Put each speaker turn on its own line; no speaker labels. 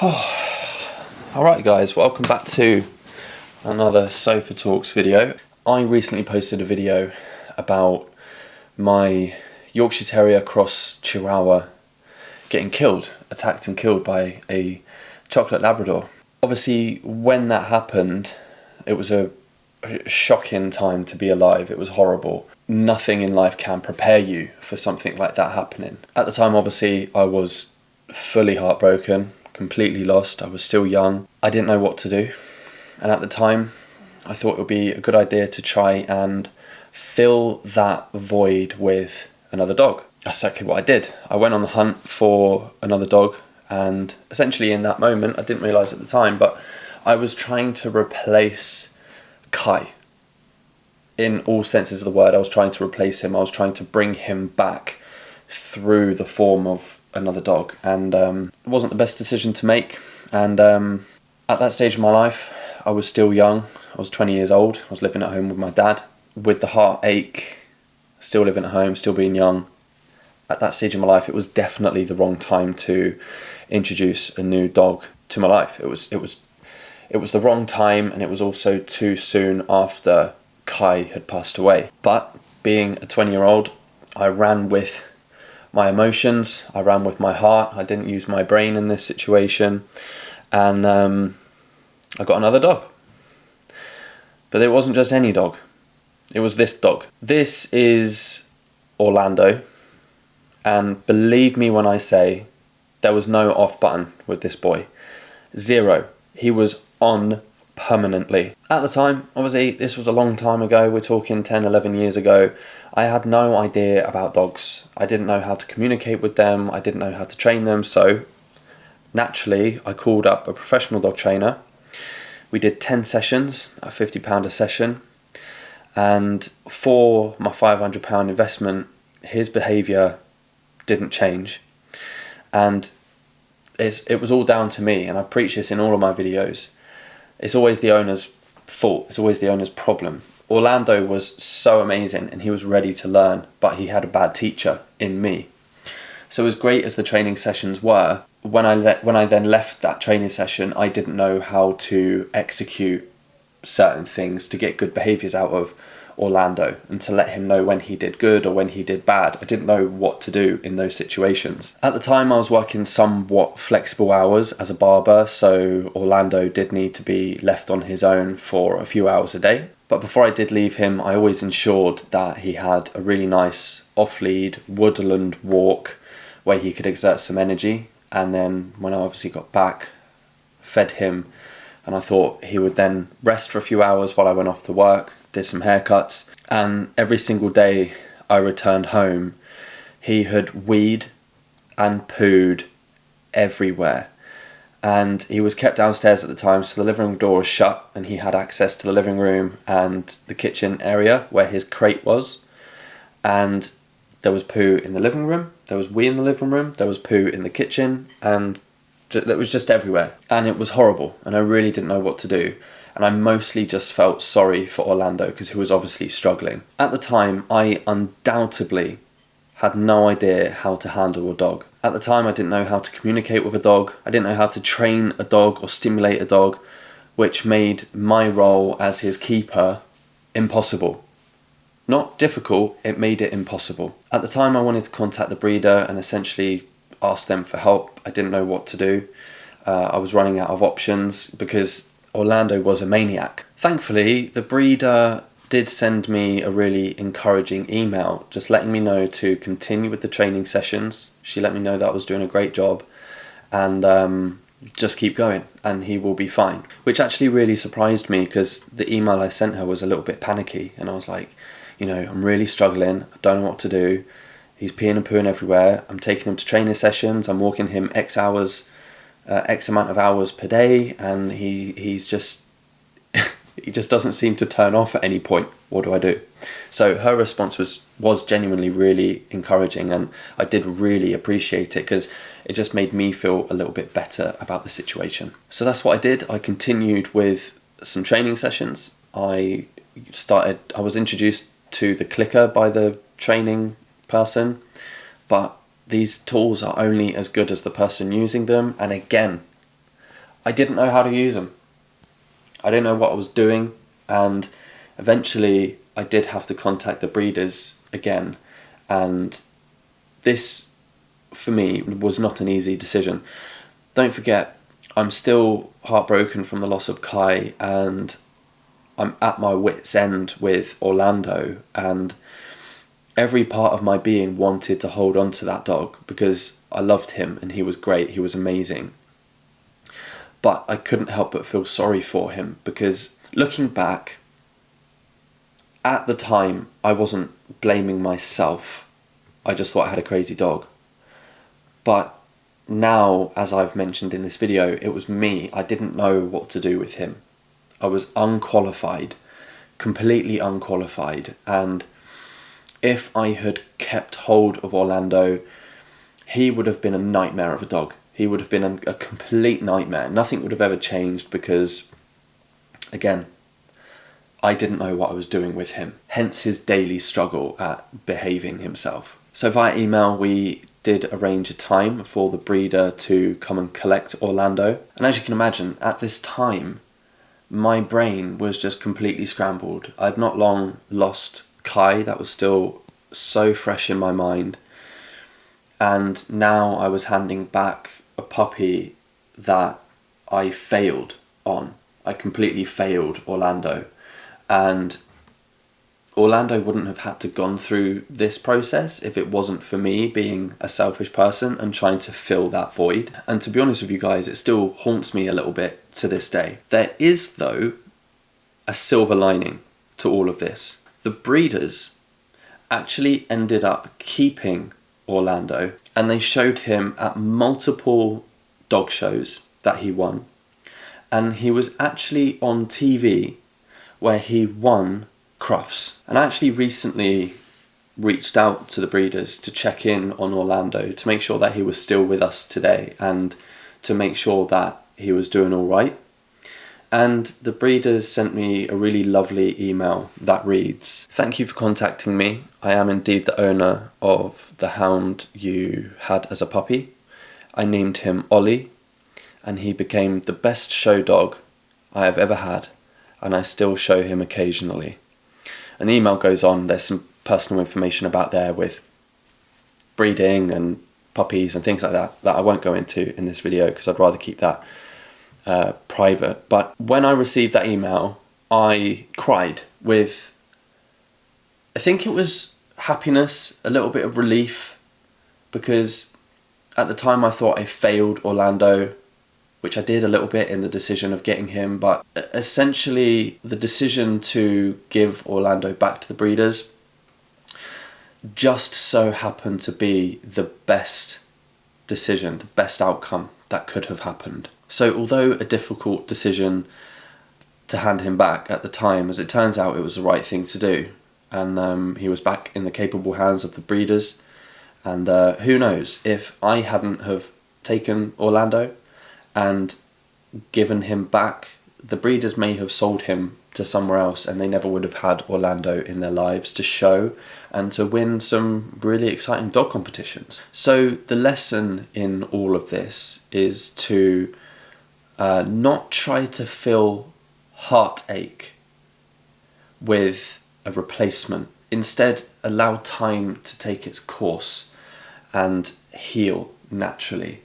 Alright guys, welcome back to another Sofa Talks video. I recently posted a video about my Yorkshire Terrier cross Chihuahua getting killed, attacked and killed by a chocolate Labrador. Obviously when that happened, it was a shocking time to be alive. It was horrible. Nothing in life can prepare you for something like that happening. At the time obviously I was fully heartbroken, completely lost. I was still young. I didn't know what to do. And at the time, I thought it would be a good idea to try and fill that void with another dog. That's exactly what I did. I went on the hunt for another dog, and essentially in that moment, I didn't realise at the time, but I was trying to replace Kai. In all senses of the word, I was trying to replace him. I was trying to bring him back through the form of another dog, and it wasn't the best decision to make. And at that stage of my life, I was still young. I was 20 years old. I was living at home with my dad with the heartache, still living at home, still being young. At that stage of my life, it was definitely the wrong time to introduce a new dog to my life. It was the wrong time, and it was also too soon after Kai had passed away. But being a 20-year-old, I ran with my emotions, I ran with my heart. I didn't use my brain in this situation, and I got another dog. But it wasn't just any dog, it was this dog. This is Orlando, and believe me when I say there was no off button with this boy. Zero. He was on permanently. At the time, obviously this was a long time ago, we're talking 10, 11 years ago, I had no idea about dogs. I didn't know how to communicate with them, I didn't know how to train them, so naturally I called up a professional dog trainer. We did 10 sessions at £50 a session, and for my £500 investment, his behaviour didn't change, and it was all down to me, and I preach this in all of my videos. It's always the owner's fault, it's always the owner's problem. Orlando was so amazing and he was ready to learn, but he had a bad teacher in me. So as great as the training sessions were, when I then left that training session, I didn't know how to execute certain things to get good behaviours out of Orlando and to let him know when he did good or when he did bad. I didn't know what to do in those situations. At the time I was working somewhat flexible hours as a barber, so Orlando did need to be left on his own for a few hours a day. But before I did leave him, I always ensured that he had a really nice off-lead woodland walk where he could exert some energy, and then when I obviously got back, fed him, and I thought he would then rest for a few hours while I went off to work, did some haircuts, and every single day I returned home, he had weed and pooed everywhere. And he was kept downstairs at the time, so the living room door was shut, and he had access to the living room and the kitchen area where his crate was. And there was poo in the living room, there was wee in the living room, there was poo in the kitchen, and it was just everywhere. And it was horrible, and I really didn't know what to do. And I mostly just felt sorry for Orlando because he was obviously struggling. At the time, I undoubtedly had no idea how to handle a dog. At the time, I didn't know how to communicate with a dog. I didn't know how to train a dog or stimulate a dog, which made my role as his keeper impossible. Not difficult, it made it impossible. At the time, I wanted to contact the breeder and essentially ask them for help. I didn't know what to do. I was running out of options because Orlando was a maniac. Thankfully, the breeder did send me a really encouraging email, just letting me know to continue with the training sessions. She let me know that I was doing a great job, and just keep going and he will be fine. Which actually really surprised me because the email I sent her was a little bit panicky, and I was like, you know, I'm really struggling, I don't know what to do. He's peeing and pooing everywhere. I'm taking him to training sessions, I'm walking him X amount of hours per day, and he's just he just doesn't seem to turn off at any point. What do I do? So her response was genuinely really encouraging, and I did really appreciate it because it just made me feel a little bit better about the situation. So that's what I did. I continued with some training sessions. I was introduced to the clicker by the training person, but these tools are only as good as the person using them, and again, I didn't know how to use him. I didn't know what I was doing, and eventually I did have to contact the breeders again, and this, for me, was not an easy decision. Don't forget, I'm still heartbroken from the loss of Kai, and I'm at my wit's end with Orlando, and every part of my being wanted to hold on to that dog because I loved him and he was great, he was amazing. But I couldn't help but feel sorry for him, because looking back, at the time I wasn't blaming myself. I just thought I had a crazy dog. But now, as I've mentioned in this video, it was me. I didn't know what to do with him. I was unqualified, completely unqualified, and if I had kept hold of Orlando, he would have been a nightmare of a dog. He would have been a complete nightmare. Nothing would have ever changed because, again, I didn't know what I was doing with him. Hence his daily struggle at behaving himself. So via email, we did arrange a time for the breeder to come and collect Orlando. And as you can imagine, at this time, my brain was just completely scrambled. I'd not long lost Kai, that was still so fresh in my mind. And now I was handing back a puppy that I failed on. I completely failed Orlando. And Orlando wouldn't have had to gone through this process if it wasn't for me being a selfish person and trying to fill that void. And to be honest with you guys, it still haunts me a little bit to this day. There is, though, a silver lining to all of this. The breeders actually ended up keeping Orlando, and they showed him at multiple dog shows that he won. And he was actually on TV where he won Crufts. And I actually recently reached out to the breeders to check in on Orlando to make sure that he was still with us today and to make sure that he was doing all right. And the breeders sent me a really lovely email that reads, "Thank you for contacting me. I am indeed the owner of the hound you had as a puppy. I named him Ollie, and he became the best show dog I have ever had, and I still show him occasionally." And the email goes on. There's some personal information about there with breeding and puppies and things like that that I won't go into in this video because I'd rather keep that private. But when I received that email, I cried with, I think it was happiness, a little bit of relief, because at the time I thought I failed Orlando, which I did a little bit in the decision of getting him, but essentially the decision to give Orlando back to the breeders just so happened to be the best decision, the best outcome that could have happened. So although a difficult decision to hand him back at the time, as it turns out it was the right thing to do. And he was back in the capable hands of the breeders. And who knows, if I hadn't have taken Orlando and given him back, the breeders may have sold him to somewhere else and they never would have had Orlando in their lives to show and to win some really exciting dog competitions. So the lesson in all of this is to not try to fill heartache with a replacement. Instead, allow time to take its course and heal naturally.